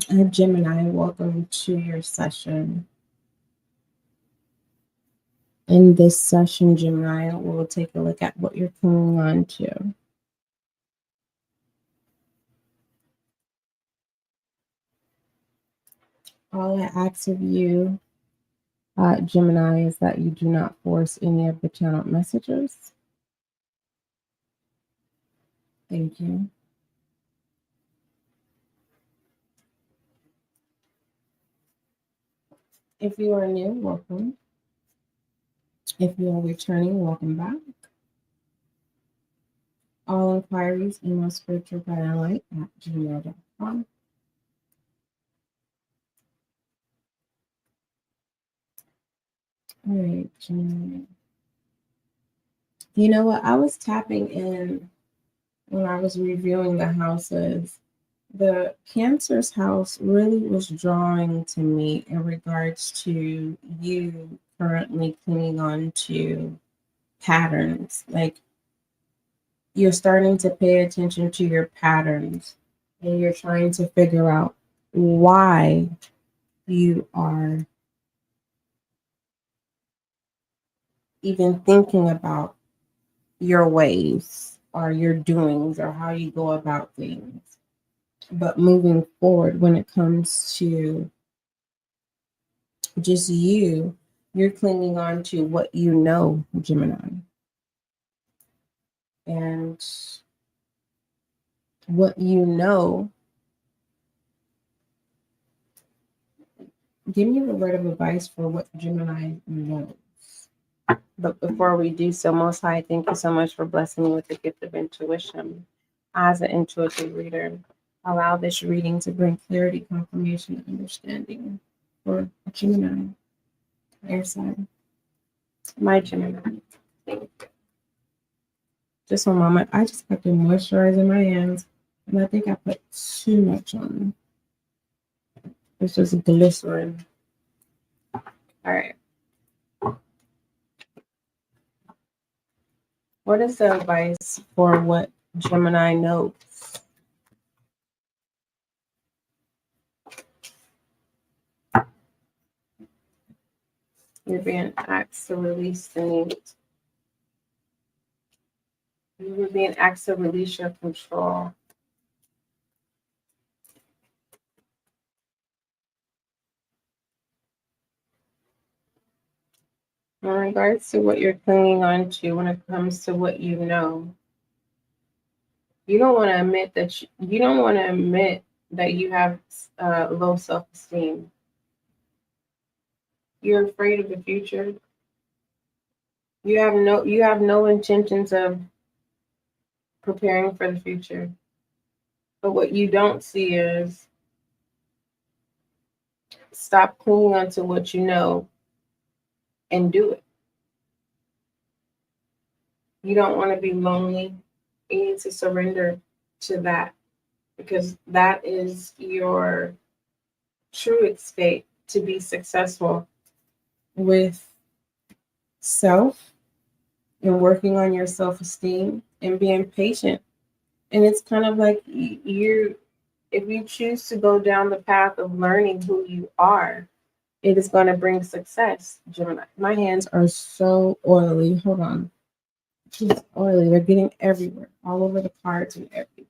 Gemini, welcome to your session. In this session, Gemini, we'll take a look at what you're clinging on to. All I ask of you, Gemini, is that you do not force any of the channeled messages. Thank you. If you are new, welcome. If you are returning, welcome back. All inquiries, email spiritualguideline@gmail.com. All right, Gemini. You know what? I was tapping in when I was reviewing the houses. The Cancer's house really was drawing to me in regards to you currently clinging on to patterns. Like you're starting to pay attention to your patterns and you're trying to figure out why you are even thinking about your ways or your doings or how you go about things. But moving forward, when it comes to just you're clinging on to what you know, Gemini. And what you know, give me the word of advice for what Gemini knows. But before we do so, Most High, thank you so much for blessing me with the gift of intuition. As an intuitive reader, allow this reading to bring clarity, confirmation, and understanding for Gemini, air sign. My Gemini. Thank you. Just one moment. I just got to moisturize in my hands, and I think I put too much on. It's just glycerin. All right. What is the advice for what Gemini knows? You're being asked to release the need. You were being asked to release your control. In regards to what you're clinging on to when it comes to what you know, you don't want to admit that you have low self-esteem. You're afraid of the future. You have no intentions of preparing for the future. But what you don't see is stop clinging onto what you know and do it. You don't want to be lonely. You need to surrender to that because that is your true escape to be successful with self and working on your self-esteem and being patient. And it's kind of like if you choose to go down the path of learning who you are, it is going to bring success, Gemini. My hands are so oily. Hold on. It's oily. They're getting everywhere, all over the cards and everything.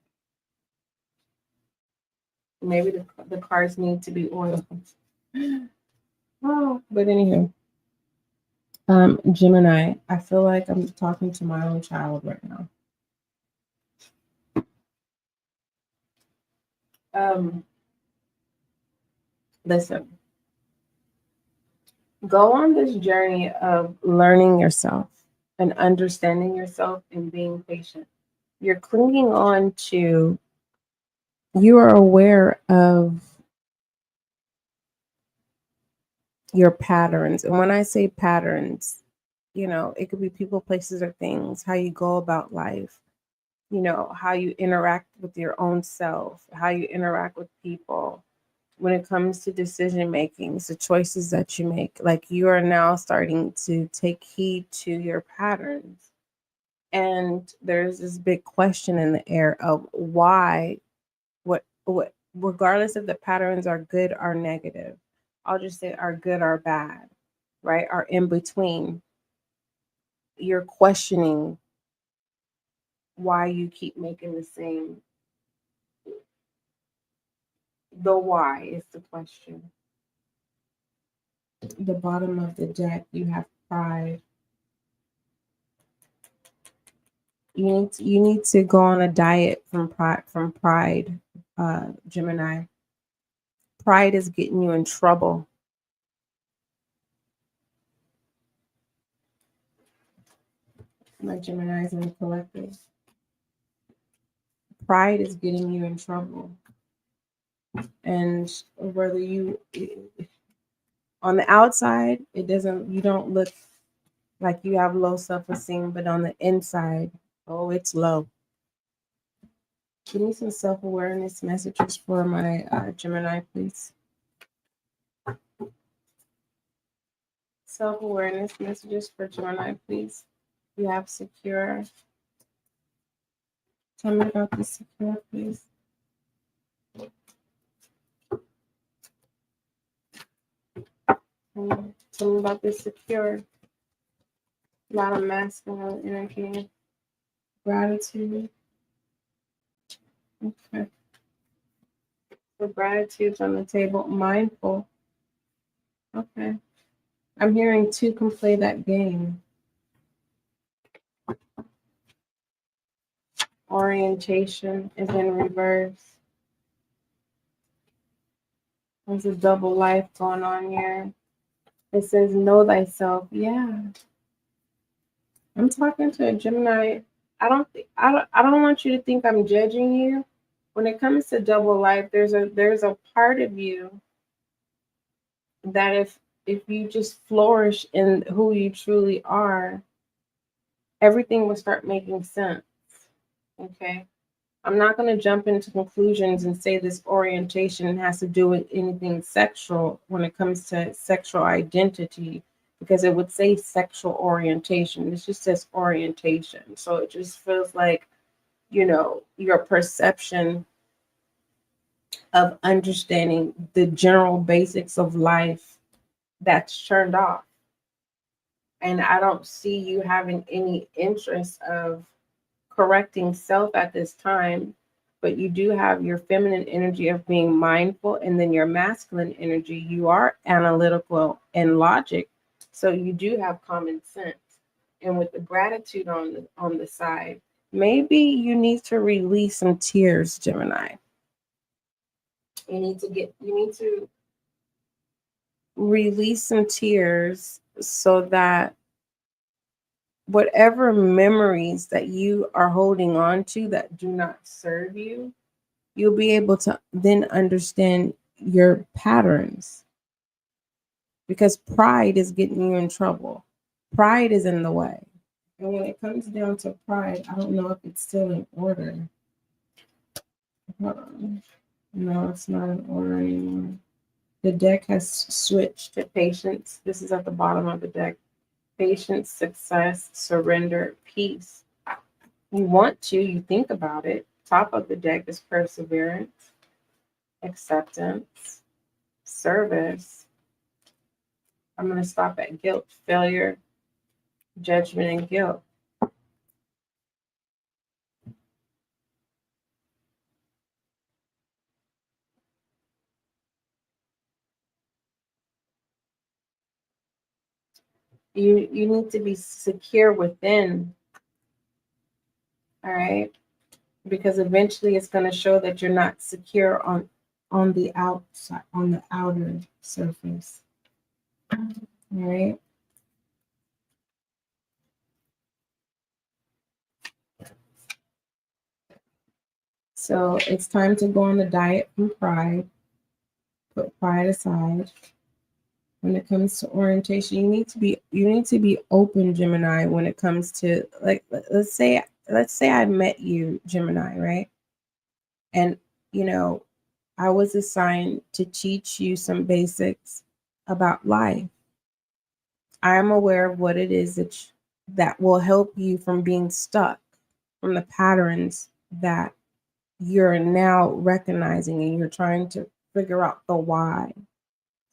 Maybe the cards need to be oiled. Oh, but anywho. Gemini, I feel like I'm talking to my own child right now. Listen, go on this journey of learning yourself and understanding yourself and being patient. You're clinging on to, you are aware of your patterns. And when I say patterns, it could be people, places, or things, how you go about life, how you interact with your own self, how you interact with people. When it comes to decision making, the choices that you make, like you are now starting to take heed to your patterns. And there's this big question in the air of why, what regardless if the patterns are good or negative, I'll just say are good or bad, right? Are in between. You're questioning why you keep making the same. The why is the question. The bottom of the deck, you have pride. You need to go on a diet from pride, Gemini. Pride is getting you in trouble. My Geminis in the collective. Pride is getting you in trouble. And whether you on the outside, you don't look like you have low self-esteem, but on the inside, oh, it's low. Give me some self-awareness messages for my Gemini, please. Self-awareness messages for Gemini, please. You have secure. Tell me about the secure, please. Tell me about this secure. A lot of masculine energy. Gratitude. Okay. So gratitude's on the table. Mindful. Okay. I'm hearing two can play that game. Orientation is in reverse. There's a double life going on here. It says know thyself. Yeah. I'm talking to a Gemini. I don't want you to think I'm judging you. When it comes to double life, there's a part of you that if you just flourish in who you truly are, everything will start making sense. Okay. I'm not going to jump into conclusions and say this orientation has to do with anything sexual when it comes to sexual identity, because it would say sexual orientation. It just says orientation. So it just feels like, your perception of understanding the general basics of life that's turned off. And I don't see you having any interest of correcting self at this time, but you do have your feminine energy of being mindful, and then your masculine energy, you are analytical and logic, so you do have common sense. And with the gratitude on the side, maybe you need to release some tears, Gemini. You need to release some tears so that whatever memories that you are holding on to that do not serve you, you'll be able to then understand your patterns. Because pride is getting you in trouble. Pride is in the way. And when it comes down to pride, I don't know if it's still in order. Hold on. No, it's not in order anymore. The deck has switched to patience. This is at the bottom of the deck. Patience, success, surrender, peace. You think about it. Top of the deck is perseverance, acceptance, service. I'm going to stop at guilt, failure, judgment, and guilt. You need to be secure within. All right. Because eventually it's going to show that you're not secure on the outside, on the outer surface. All right. So it's time to go on the diet from pride. Put pride aside. When it comes to orientation, you need to be open, Gemini, when it comes to, like, let's say I met you, Gemini, right? And I was assigned to teach you some basics about life. I am aware of what it is that will help you from being stuck, from the patterns that you're now recognizing and you're trying to figure out the why.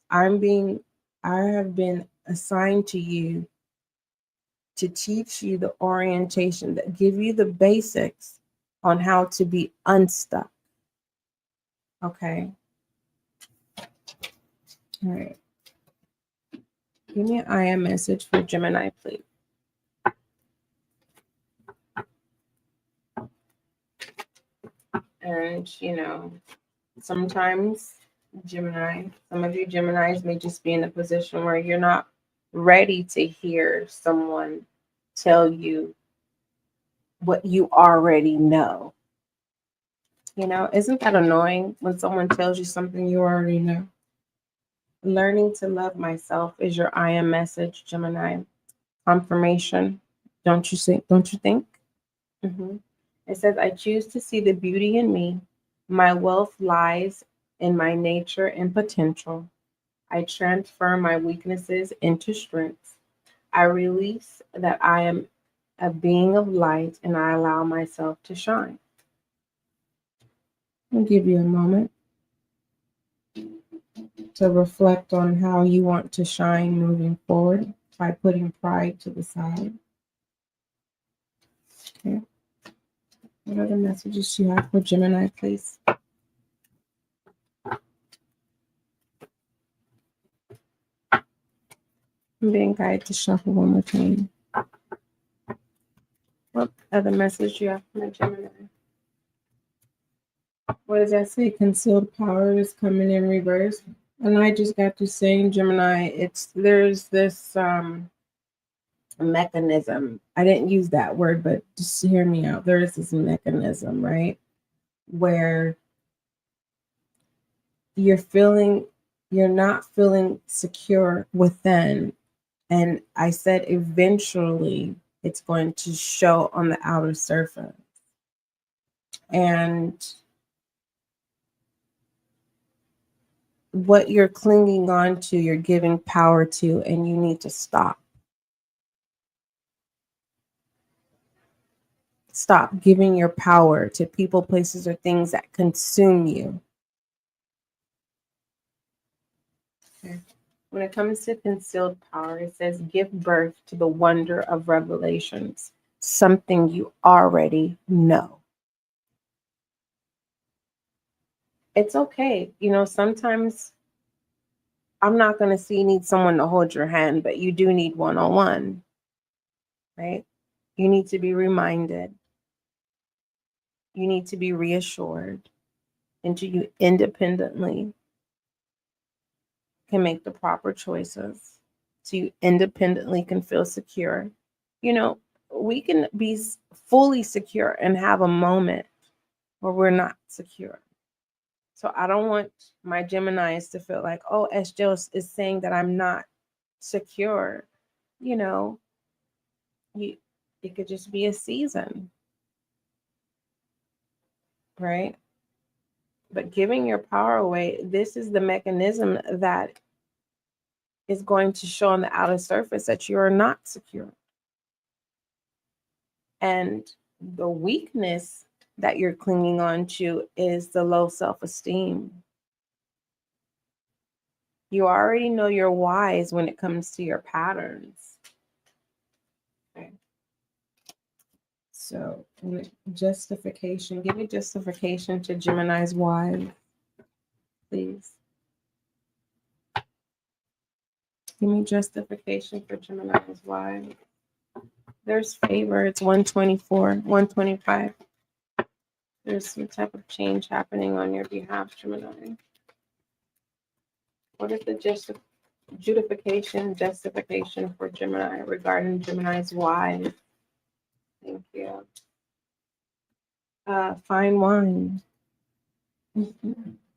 I have been assigned to you to teach you the orientation, that give you the basics on how to be unstuck. Okay. All right. Give me an I am message for Gemini, please. And, sometimes some of you Geminis may just be in a position where you're not ready to hear someone tell you what you already know. Isn't that annoying when someone tells you something you already know? Learning to love myself is your I am message, Gemini. Confirmation. Don't you think? Mm-hmm. It says, I choose to see the beauty in me. My wealth lies in my nature and potential. I transfer my weaknesses into strengths. I release that I am a being of light and I allow myself to shine. I'll give you a moment to reflect on how you want to shine moving forward by putting pride to the side. Okay. What other messages do you have for Gemini, please? I'm being guided to shuffle one more time. What other message do you have for my Gemini? What does that say? Concealed power is coming in reverse. And I just got to saying, Gemini, there's this mechanism. I didn't use that word, but just hear me out. There is this mechanism, right? Where you're not feeling secure within. And I said eventually it's going to show on the outer surface. And what you're clinging on to, you're giving power to, and you need to stop. Stop giving your power to people, places, or things that consume you. Okay. When it comes to concealed power, it says give birth to the wonder of revelations, something you already know. It's okay. Sometimes I'm not going to say you need someone to hold your hand, but you do need one-on-one, right? You need to be reminded. You need to be reassured until you independently can make the proper choices. So you independently can feel secure. We can be fully secure and have a moment where we're not secure. So I don't want my Geminis to feel like, oh, SGL is saying that I'm not secure. It could just be a season, right? But giving your power away, this is the mechanism that is going to show on the outer surface that you are not secure. And the weakness that you're clinging on to is the low self-esteem. You already know your whys when it comes to your patterns. Okay. So justification, give me justification to Gemini's why, please. Give me justification for Gemini's why. There's favor. It's 124, 125. There's some type of change happening on your behalf, Gemini. What is the justification for Gemini regarding Gemini's why? Thank you. Fine wine.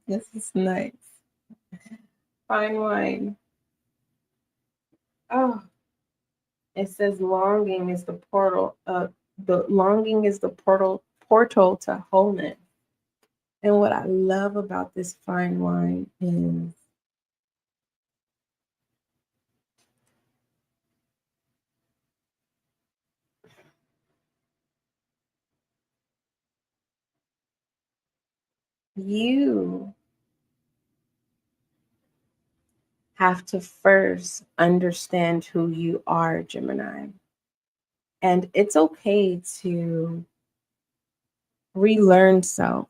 This is nice. Fine wine. Oh, it says longing is the portal. The longing is the portal to wholeness. And what I love about this fine wine is you have to first understand who you are, Gemini. And it's okay to relearn self.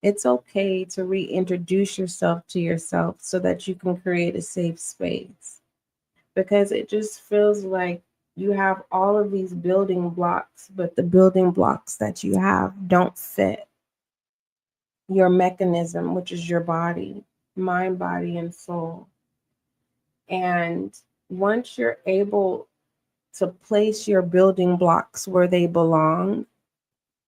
It's okay to reintroduce yourself to yourself so that you can create a safe space. Because it just feels like you have all of these building blocks, but the building blocks that you have don't fit your mechanism, which is your body, mind, body, and soul. And once you're able to place your building blocks where they belong,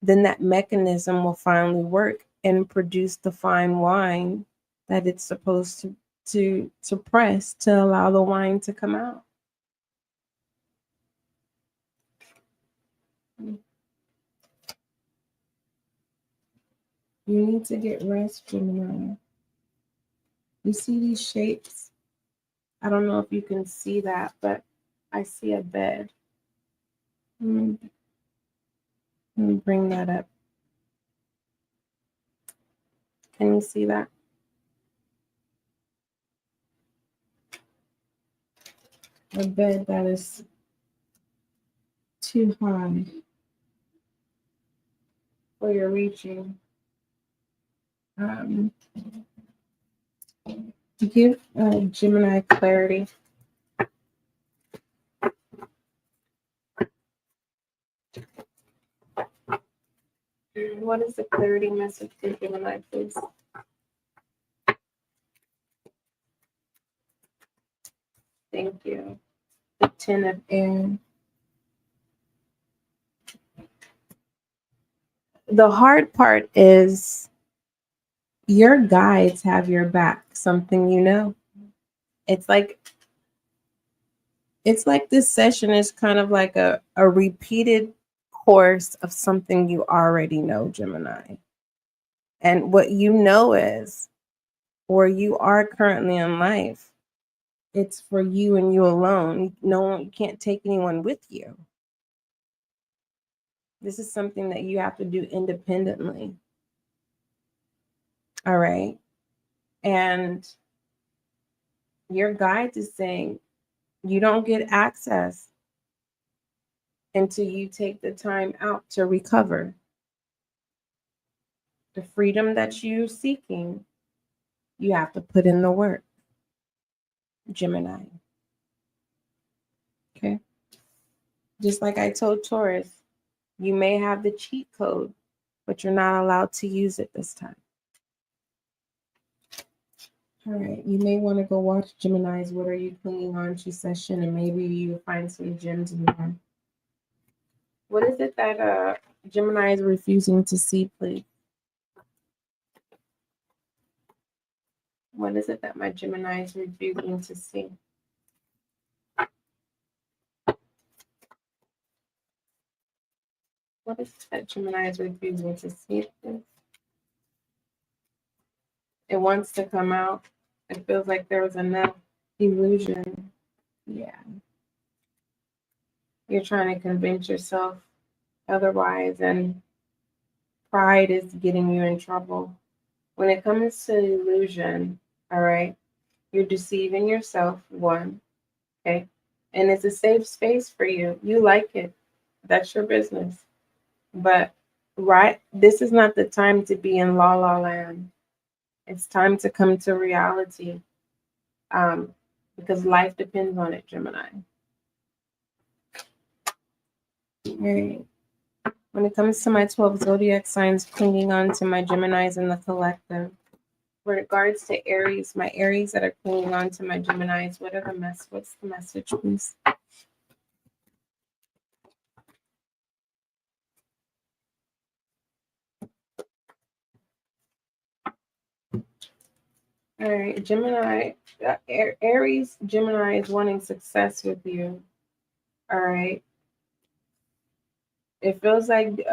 then that mechanism will finally work and produce the fine wine that it's supposed to press to allow the wine to come out. You need to get rest, Gemini. You see these shapes? I don't know if you can see that, but I see a bed. Let me bring that up. Can you see that? A bed that is too high for your reaching. Give Gemini clarity. What is the clarity message for Gemini, please? Thank you. The 10 of Air. The hard part is your guides have your back, something you know. It's like this session is kind of like a repeated course of something you already know, Gemini. And what you know is, or you are currently in life, it's for you and you alone. You can't take anyone with you. This is something that you have to do independently. All right. And your guide is saying you don't get access until you take the time out to recover. The freedom that you're seeking, you have to put in the work, Gemini. Okay. Just like I told Taurus, you may have the cheat code, but you're not allowed to use it this time. All right. You may want to go watch Gemini's What Are You Clinging On To session, and maybe you find some gems in there. What is it that Gemini is refusing to see, please? What is it that my Gemini is refusing to see? What is it that Gemini is refusing to see, please? It wants to come out. It feels like there was enough illusion. Yeah. You're trying to convince yourself otherwise, and pride is getting you in trouble. When it comes to illusion, all right, you're deceiving yourself, one, okay? And it's a safe space for you. You like it. That's your business. But, right, this is not the time to be in la la land. It's time to come to reality, because life depends on it, Gemini. All right. When it comes to my 12 zodiac signs clinging on to my Geminis in the collective, with regards to Aries, my Aries that are clinging on to my Geminis, what's the message, please? All right, Gemini, Aries, Gemini is wanting success with you. All right. It feels like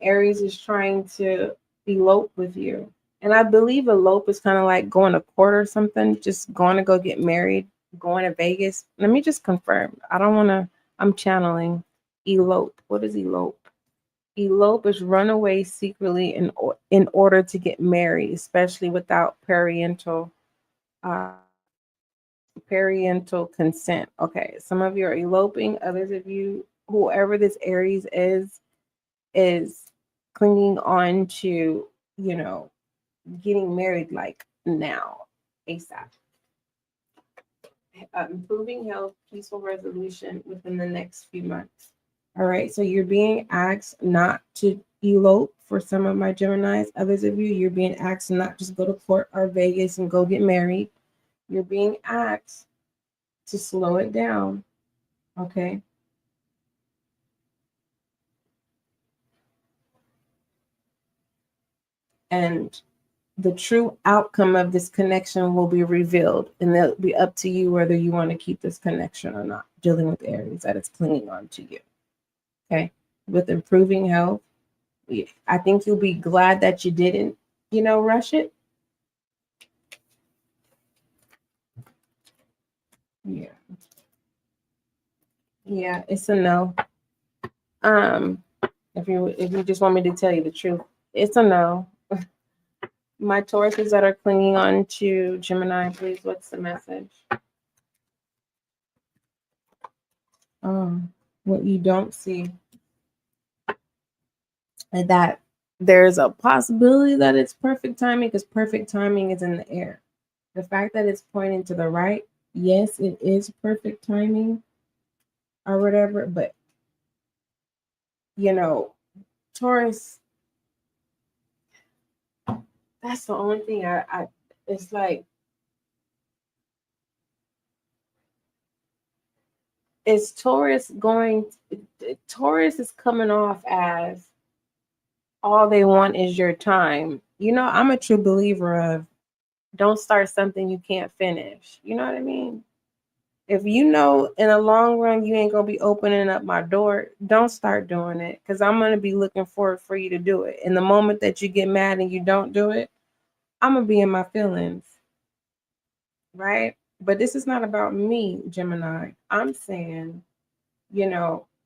Aries is trying to elope with you. And I believe elope is kind of like going to court or something, just going to go get married, going to Vegas. Let me just confirm. I'm channeling elope. What is elope? Elope is run away secretly in order to get married, especially without uh, parental consent. Okay, some of you are eloping. Others of you, whoever this Aries is clinging on to, getting married like now, ASAP. Improving health, peaceful resolution within the next few months. All right, so you're being asked not to elope for some of my Geminis. Others of you, you're being asked to not just go to court or Vegas and go get married. You're being asked to slow it down, okay? And the true outcome of this connection will be revealed, and it'll be up to you whether you want to keep this connection or not, dealing with Aries that is clinging on to you, okay? With improving health, I think you'll be glad that you didn't, rush it. Yeah. Yeah, it's a no. If you just want me to tell you the truth, it's a no. My Tauruses that are clinging on to Gemini, please, what's the message? What you don't see is that there's a possibility that it's perfect timing, because perfect timing is in the air. The fact that it's pointing to the right, yes, it is perfect timing or whatever, but Taurus, that's the only thing I it's like, is Taurus is coming off as all they want is your time. I'm a true believer of don't start something you can't finish. You know what I mean? If you know in the long run you ain't gonna be opening up my door, don't start doing it, because I'm gonna be looking forward for you to do it. And the moment that you get mad and you don't do it, I'm gonna be in my feelings, right? But this is not about me, Gemini. I'm saying,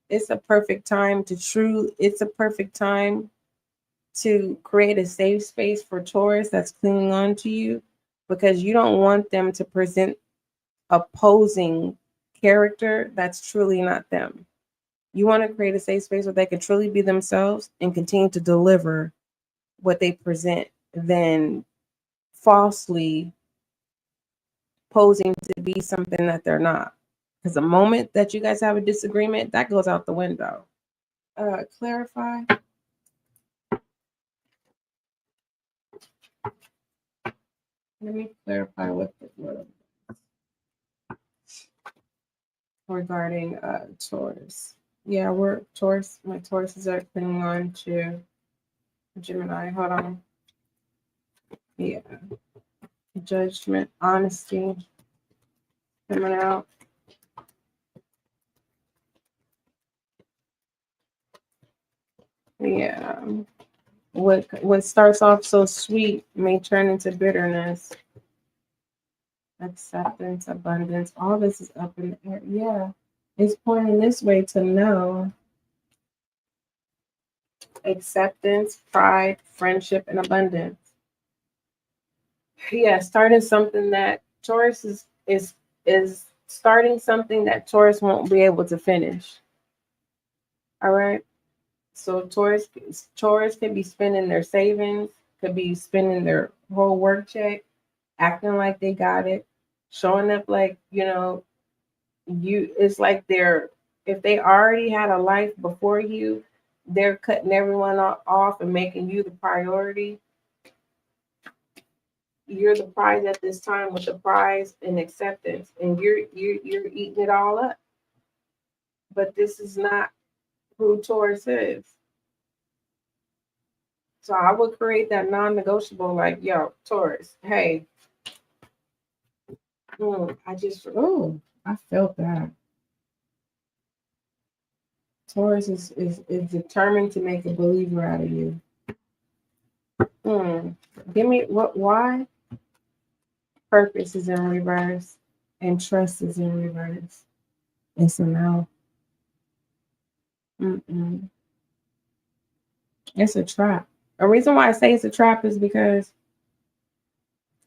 it's a perfect time it's a perfect time to create a safe space for Taurus that's clinging on to you, because you don't want them to present opposing character that's truly not them. You want to create a safe space where they can truly be themselves and continue to deliver what they present, than falsely posing to be something that they're not. Because the moment that you guys have a disagreement, that goes out the window. Clarify. Let me clarify what the word regarding Taurus. Yeah, we're Taurus. My Tauruses are clinging on to Gemini. Hold on. Yeah. Judgment, honesty coming out. Yeah. What starts off so sweet may turn into bitterness. Acceptance, abundance, all this is up in the air. Yeah. It's pointing this way to know. Acceptance, pride, friendship, and abundance. Yeah, starting something that Taurus is starting something that Taurus won't be able to finish. All right. So Taurus can be spending their savings, could be spending their whole work check, acting like they got it, showing up like, it's like if they already had a life before you, they're cutting everyone off and making you the priority. You're the prize at this time, with the prize and acceptance, and you're eating it all up. But this is not who Taurus is. So I would create that non-negotiable, like, yo, Taurus, hey, I felt that. Taurus is determined to make a believer out of you. Give me why? Purpose is in reverse and trust is in reverse. And so now, It's a trap. A reason why I say it's a trap is because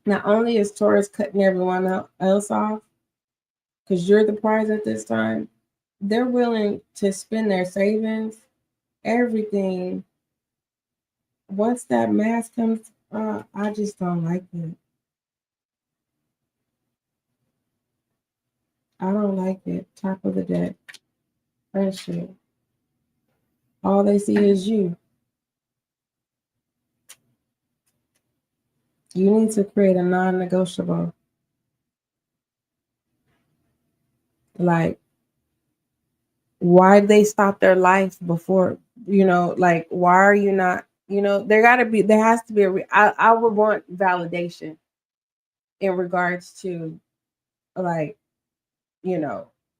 not only is Taurus cutting everyone else off, because you're the prize at this time, they're willing to spend their savings, everything. Once that mask comes, I just don't like it. I don't like it. Top of the deck. Friendship. All they see is you. You need to create a non-negotiable. Like, why did they stop their life before, like, why are you not, there has to be I would want validation in regards to, like,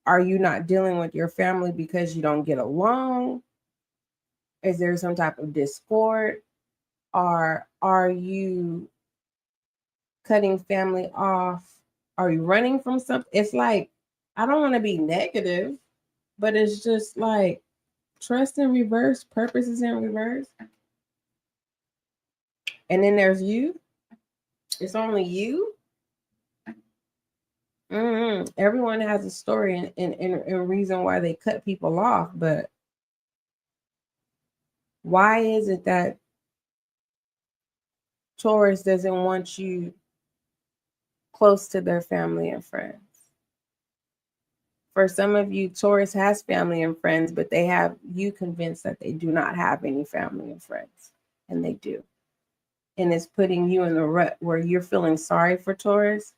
are you not dealing with your family because you don't get along? Is there some type of discord? Or are you cutting family off? Are you running from something? It's like, I don't want to be negative, but it's just like trust in reverse, purpose is in reverse. And then there's you. It's only you. Everyone has a story and reason why they cut people off, but why is it that Taurus doesn't want you close to their family and friends? For some of you, Taurus has family and friends, but they have you convinced that they do not have any family and friends, and they do. And it's putting you in the rut where you're feeling sorry for Taurus.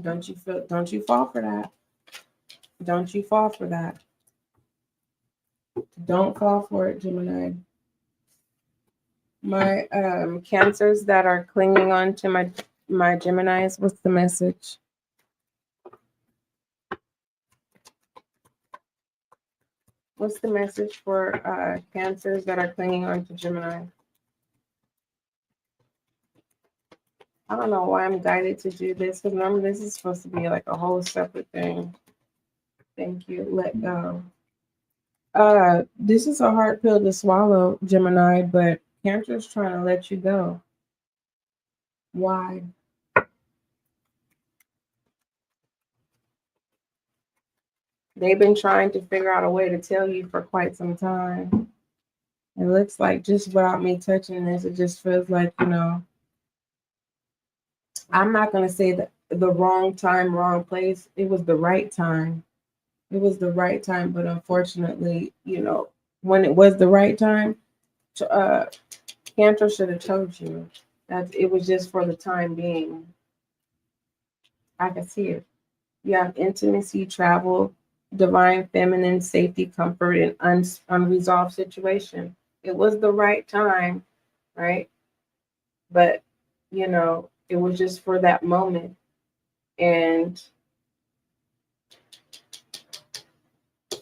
Don't you fall for that. Don't you fall for that. Don't fall for it, Gemini. My Cancers that are clinging on to my Geminis, what's the message? What's the message for Cancers that are clinging on to Gemini? I don't know why I'm guided to do this, because remember, this is supposed to be like a whole separate thing. Thank you. Let go. This is a hard pill to swallow, Gemini, but Cancer's trying to let you go. Why? They've been trying to figure out a way to tell you for quite some time. It looks like, just without me touching this, it just feels like, I'm not going to say the wrong time, wrong place. It was the right time. It was the right time, but unfortunately, when it was the right time, Cantor should have told you that it was just for the time being. I can see it. You have intimacy, travel, divine feminine, safety, comfort, and unresolved situation. It was the right time, right? But, it was just for that moment. And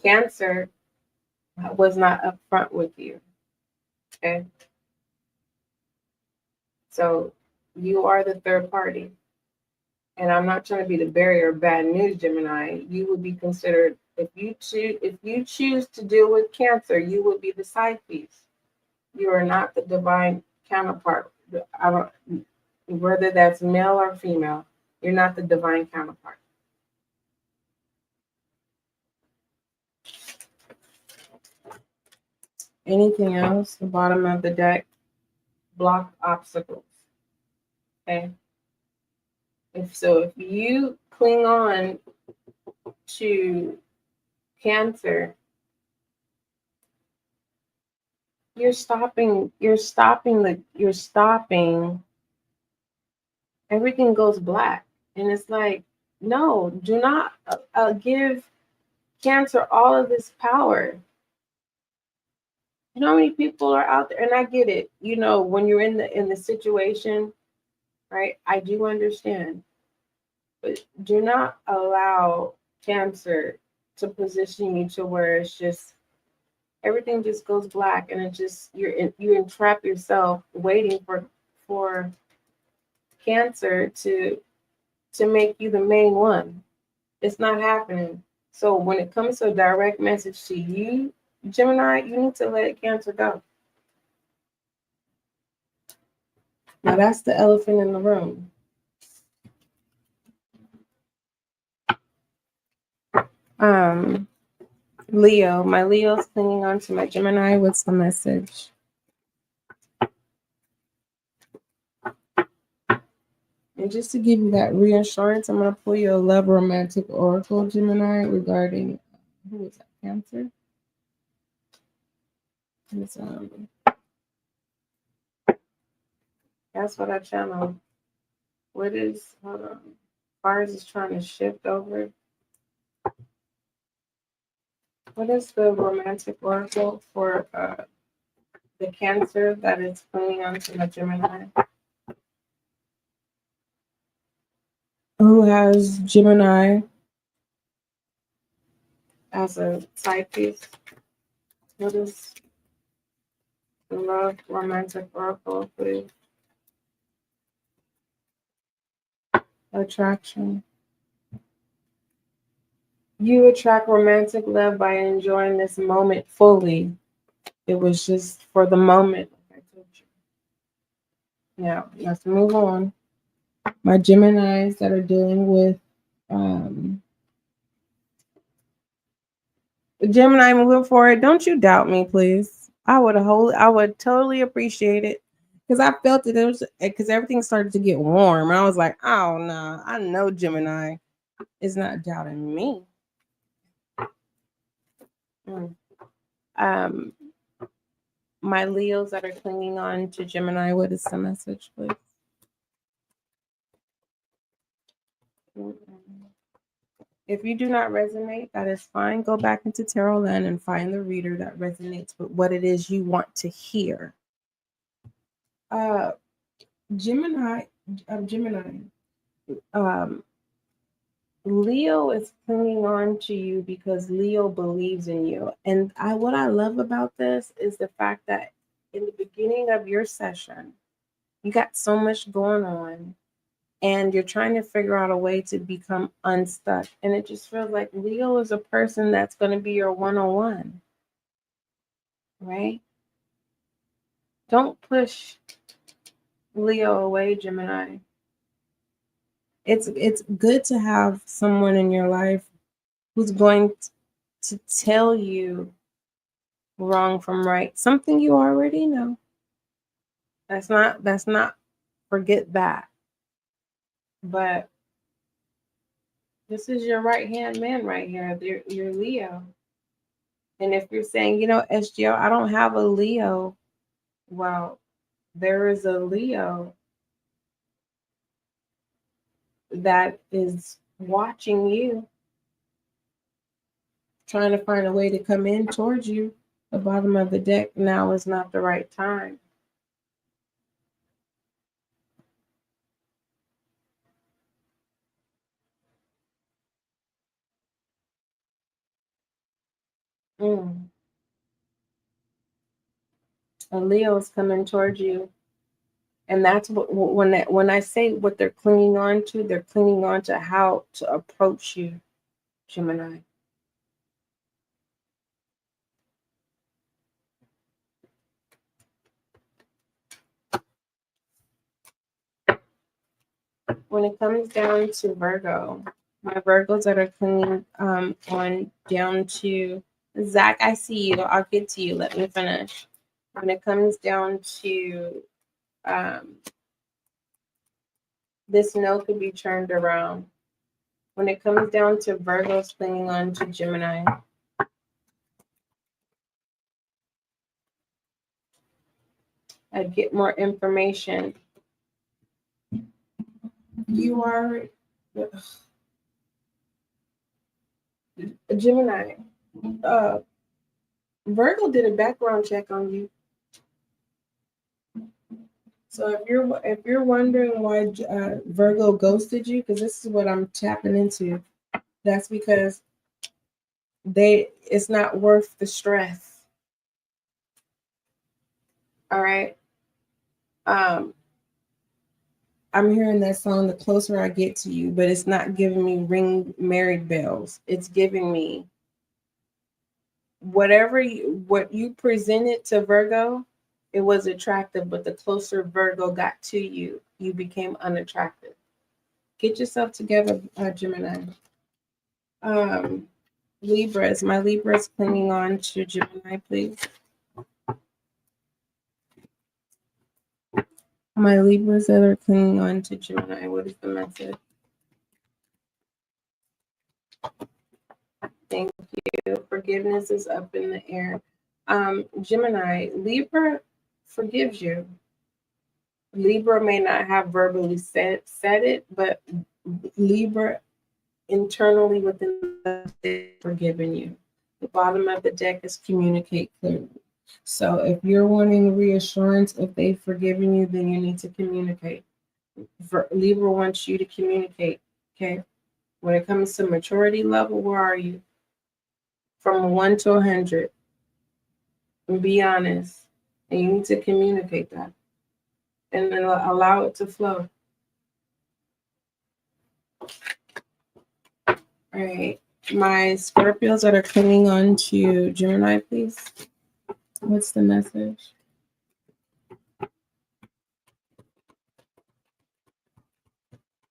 Cancer was not upfront with you. Okay. So you are the third party. And I'm not trying to be the bearer of bad news, Gemini. You would be considered, if you choose to deal with Cancer, you would be the side piece. You are not the divine counterpart. Whether that's male or female, you're not the divine counterpart. Anything else? The bottom of the deck, block obstacles. Okay. If you cling on to Cancer, you're stopping. Everything goes black, and it's like, no, do not give Cancer all of this power. You know how many people are out there, and I get it. When you're in the situation, right? I do understand, but do not allow Cancer to position you to where it's just everything just goes black, and it just you entrap yourself waiting for Cancer to make you the main one. It's not happening. So when it comes to a direct message to you, Gemini, you need to let Cancer go. Now that's the elephant in the room. Leo, my Leo's clinging on to my Gemini. What's the message? And just to give you that reassurance, I'm going to pull you a love romantic oracle, Gemini, regarding, who is that, Cancer? It's, that's what I channel. What is, hold on, Aries is trying to shift over. What is the romantic oracle for the Cancer that is clinging on to my Gemini? Who has Gemini as a side piece? What is the love romantic oracle, please? Attraction. You attract romantic love by enjoying this moment fully. It was just for the moment, like I told you. Now, let's move on. My Geminis that are dealing with Gemini moving forward, don't you doubt me, please. I would totally appreciate it. Because I felt it was because everything started to get warm. I was like, oh no, I know Gemini is not doubting me. My Leos that are clinging on to Gemini, what is the message, please? If you do not resonate, that is fine. Go back into Tarot Land and find the reader that resonates with what it is you want to hear. Gemini. Leo is clinging on to you because Leo believes in you. And what I love about this is the fact that in the beginning of your session, you got so much going on and you're trying to figure out a way to become unstuck. And it just feels like Leo is a person that's going to be your one-on-one, right? Don't push Leo away, Gemini. It's good to have someone in your life who's going to tell you wrong from right, something you already know. That's not forget that. But this is your right hand man right here. You're Leo. And if you're saying, SGL, I don't have a Leo, well, there is a Leo that is watching you, trying to find a way to come in towards you. The bottom of the deck, now is not the right time. A Leo is coming towards you. And that's what when I say what they're clinging on to, they're clinging on to how to approach you, Gemini. When it comes down to Virgo, my Virgos that are clinging on down to Zach, I see you. I'll get to you. Let me finish. When it comes down to this no could be turned around. When it comes down to Virgos clinging on to Gemini, I'd get more information. You are Gemini. Virgo did a background check on you. So if you're wondering why Virgo ghosted you, because this is what I'm tapping into, that's because it's not worth the stress. All right. I'm hearing that song, The Closer I Get to You, but it's not giving me ring married bells. It's giving me what you presented to Virgo, it was attractive, but the closer Virgo got to you, you became unattractive. Get yourself together, Gemini. Libras, my Libras clinging on to Gemini, please. My Libras that are clinging on to Gemini, what is the message? Thank you. Forgiveness is up in the air. Gemini, Libra forgives you. Libra may not have verbally said it, but Libra internally within the forgiven you. The bottom of the deck is communicate clearly. So if you're wanting reassurance, if they've forgiven you, then you need to communicate. Libra wants you to communicate. Okay. When it comes to maturity level, where are you? From 1 to 100. And be honest. And you need to communicate that. And then allow it to flow. All right. My Scorpios that are clinging on to Gemini, please. What's the message?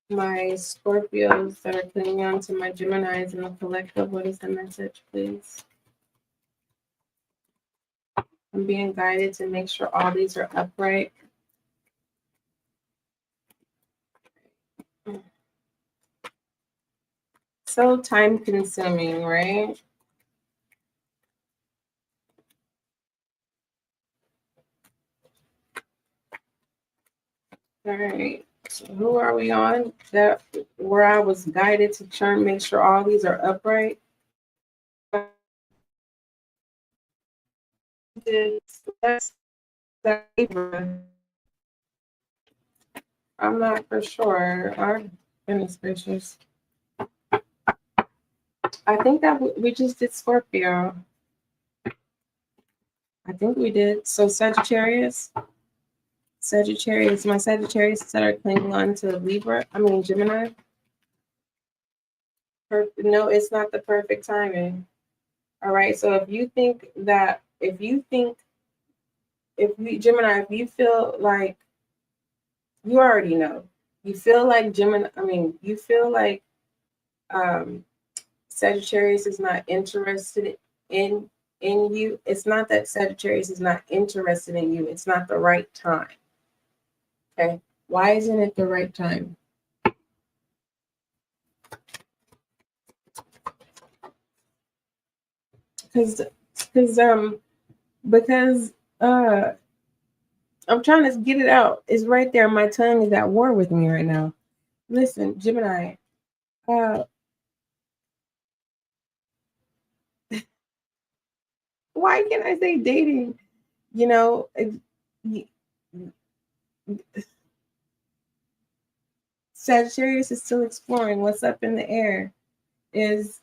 My Scorpios that are clinging on to my Geminis in the collective, what is the message, please? I'm being guided to make sure all these are upright. So time consuming, right? All right. So who are we on? That where I was guided to try and make sure all these are upright. That's I'm not for sure. Our goodness gracious. I think that we just did Scorpio. I think we did. So Sagittarius. My Sagittarius that are clinging on to Gemini. No, it's not the perfect timing. All right. So if you Gemini, if you feel like, you already know, you feel like you feel like Sagittarius is not interested in you. It's not that Sagittarius is not interested in you. It's not the right time. Okay. Why isn't it the right time? Because I'm trying to get it out. It's right there. My tongue is at war with me right now. Listen, Gemini. Why can't I say dating? Sagittarius is still exploring what's up in the air. Is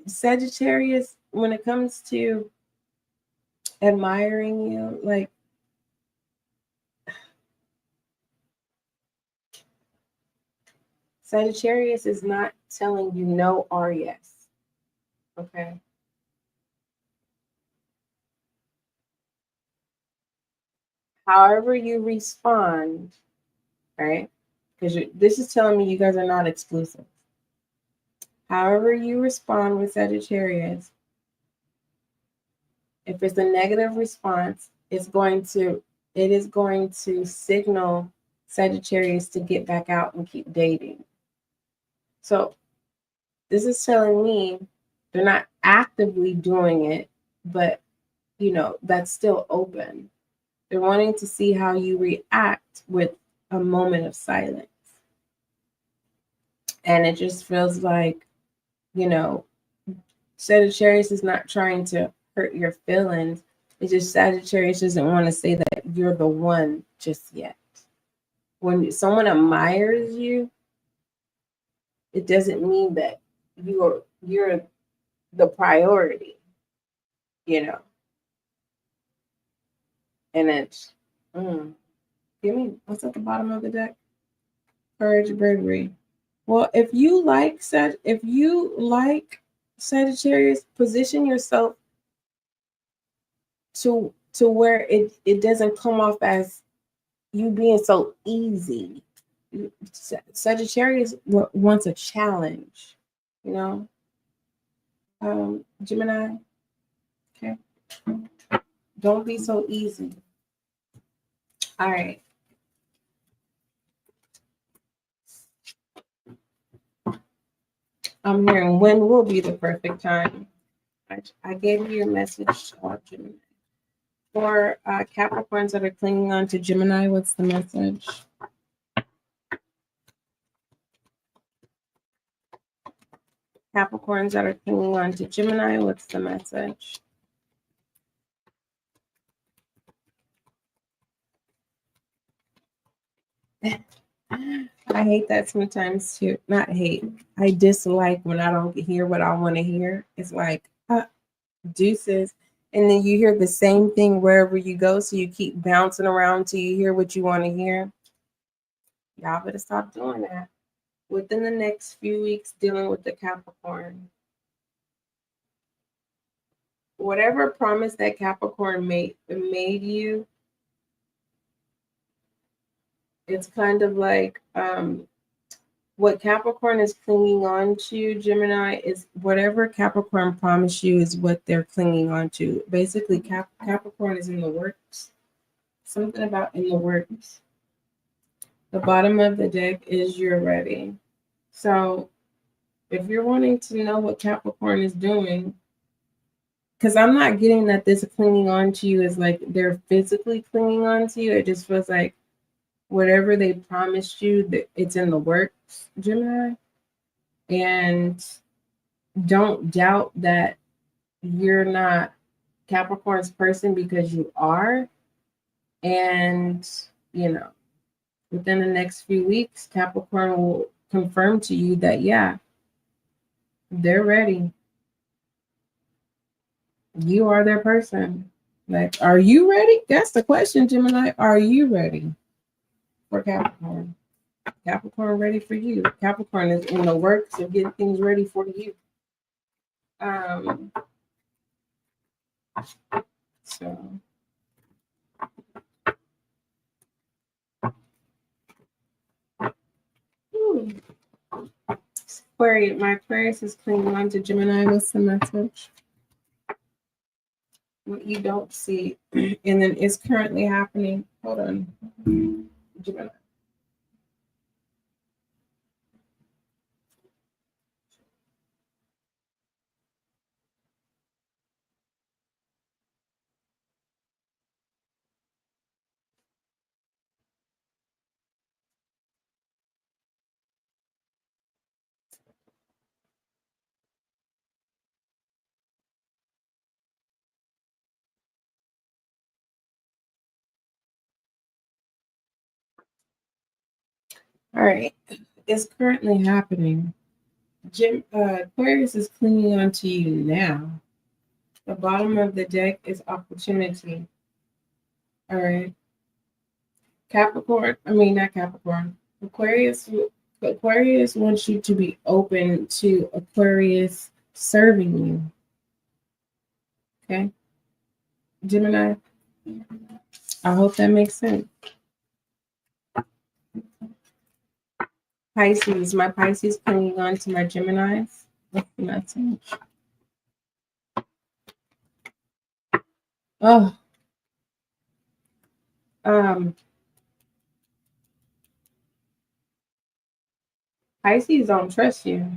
Sagittarius, when it comes to admiring you, like, Sagittarius is not telling you no or yes. Okay. However you respond, right? Because this is telling me you guys are not exclusive. However you respond with Sagittarius, if it's a negative response, it is going to signal Sagittarius to get back out and keep dating. So this is telling me they're not actively doing it, but that's still open. They're wanting to see how you react with a moment of silence. And it just feels like, Sagittarius is not trying to hurt your feelings. It's just Sagittarius doesn't want to say that you're the one just yet. When someone admires you, it doesn't mean that you're the priority, And it's give me what's at the bottom of the deck? Courage, bravery. Well, if you like Sagittarius, position yourself to to where it doesn't come off as you being so easy. Sagittarius wants a challenge, you know. Gemini, okay, don't be so easy. All right. I'm hearing when will be the perfect time. I gave you a message, Gemini. For Capricorns that are clinging on to Gemini, what's the message? Capricorns that are clinging on to Gemini, what's the message? I hate that sometimes too. Not hate. I dislike when I don't hear what I want to hear. It's like deuces. And then you hear the same thing wherever you go. So you keep bouncing around till you hear what you want to hear. Y'all better stop doing that. Within the next few weeks, dealing with the Capricorn. Whatever promise that Capricorn made you, it's kind of like what Capricorn is clinging on to, Gemini, is whatever Capricorn promised you is what they're clinging on to. Basically, Capricorn is in the works. Something about in the works. The bottom of the deck is you're ready. So if you're wanting to know what Capricorn is doing, because I'm not getting that this clinging on to you is like they're physically clinging on to you. It just feels like whatever they promised you, that it's in the works, Gemini. And don't doubt that you're not Capricorn's person, because you are. And, you know, within the next few weeks, Capricorn will confirm to you that, yeah, they're ready. You are their person. Like, are you ready? That's the question, Gemini. Are you ready for Capricorn? Capricorn ready for you. Capricorn is in the works of getting things ready for you. So Aquarius, my Aquarius is clinging on to Gemini. What's the message? What you don't see, and then it's currently happening. Hold on, Gemini. All right, it's currently happening. Aquarius is clinging on to you now. The bottom of the deck is opportunity. All right. Not Capricorn. Aquarius wants you to be open to Aquarius serving you. Okay. Gemini, I hope that makes sense. Pisces, my Pisces clinging on to my Geminis. What's the message? Oh. Pisces don't trust you.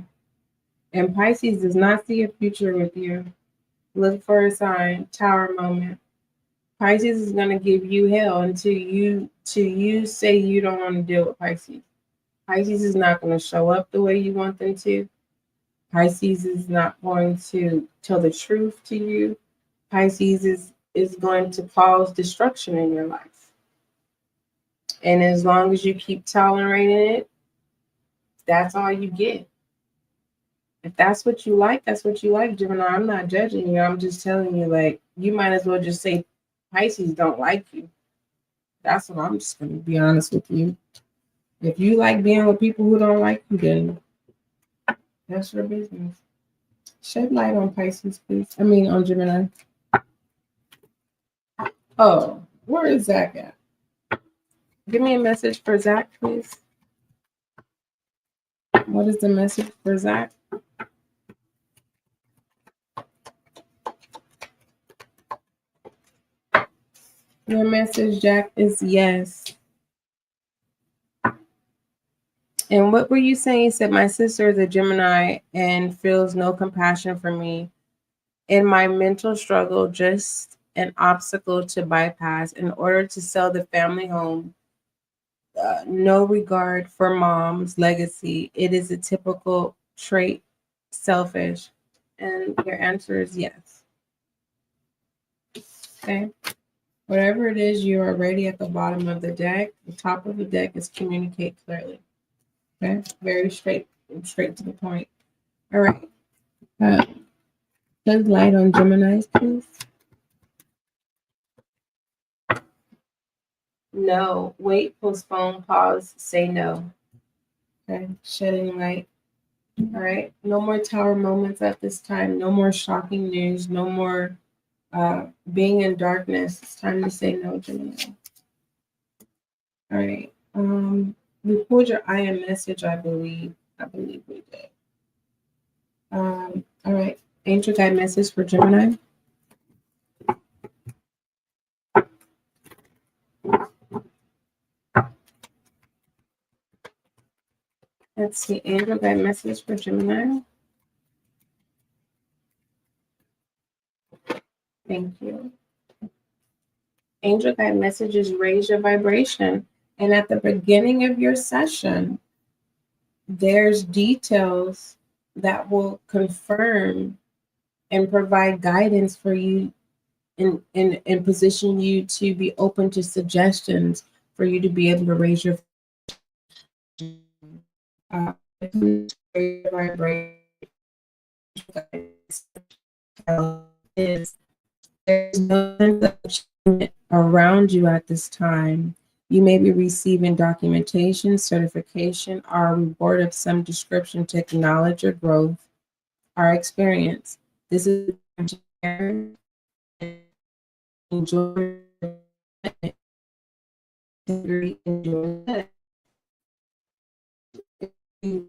And Pisces does not see a future with you. Look for a sign. Tower moment. Pisces is going to give you hell until you say you don't want to deal with Pisces. Pisces is not going to show up the way you want them to. Pisces is not going to tell the truth to you. Pisces is going to cause destruction in your life. And as long as you keep tolerating it, that's all you get. If that's what you like, that's what you like, Gemini. I'm not judging you. I'm just telling you, like, you might as well just say Pisces don't like you. That's what I'm just going to be honest with you. If you like being with people who don't like you, then that's your business. Shed light on Pisces, please. On Gemini. Oh, where is Zach at? Give me a message for Zach, please. What is the message for Zach? Your message, Jack, is yes. And what were you saying? You said my sister is a Gemini and feels no compassion for me. In my mental struggle, just an obstacle to bypass in order to sell the family home. No regard for mom's legacy. It is a typical trait, selfish. And your answer is yes. Okay. Whatever it is, you are already at the bottom of the deck. The top of the deck is communicate clearly. Okay. Very straight to the point. All right. Shed light on Geminis, please. No. Wait, postpone, pause, say no. Okay. Shedding light. All right. No more tower moments at this time. No more shocking news. No more being in darkness. It's time to say no, Gemini. All right. We pulled your I am message, I believe. I believe we did. All right. Angel guide message for Gemini. Let's see. Angel guide message for Gemini. Thank you. Angel guide messages raise your vibration. And at the beginning of your session, there's details that will confirm and provide guidance for you and position you to be open to suggestions for you to be able to raise your vibration. There's no sense of achievement around you at this time. You may be receiving documentation, certification, or a reward of some description to acknowledge your growth or experience. This is enjoy you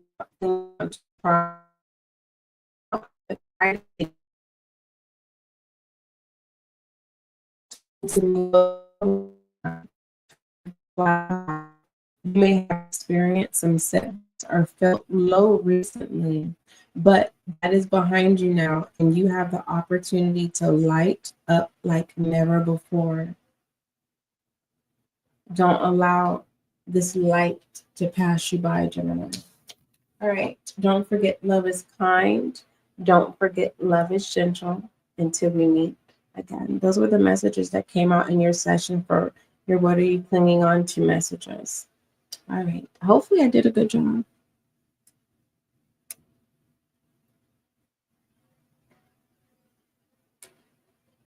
may have experienced some setbacks or felt low recently, but that is behind you now, and you have the opportunity to light up like never before. Don't allow this light to pass you by, Gemini. All right. Don't forget love is kind. Don't forget love is gentle until we meet again. Those were the messages that came out in your session for your What Are You Clinging On To messages. All right. Hopefully I did a good job.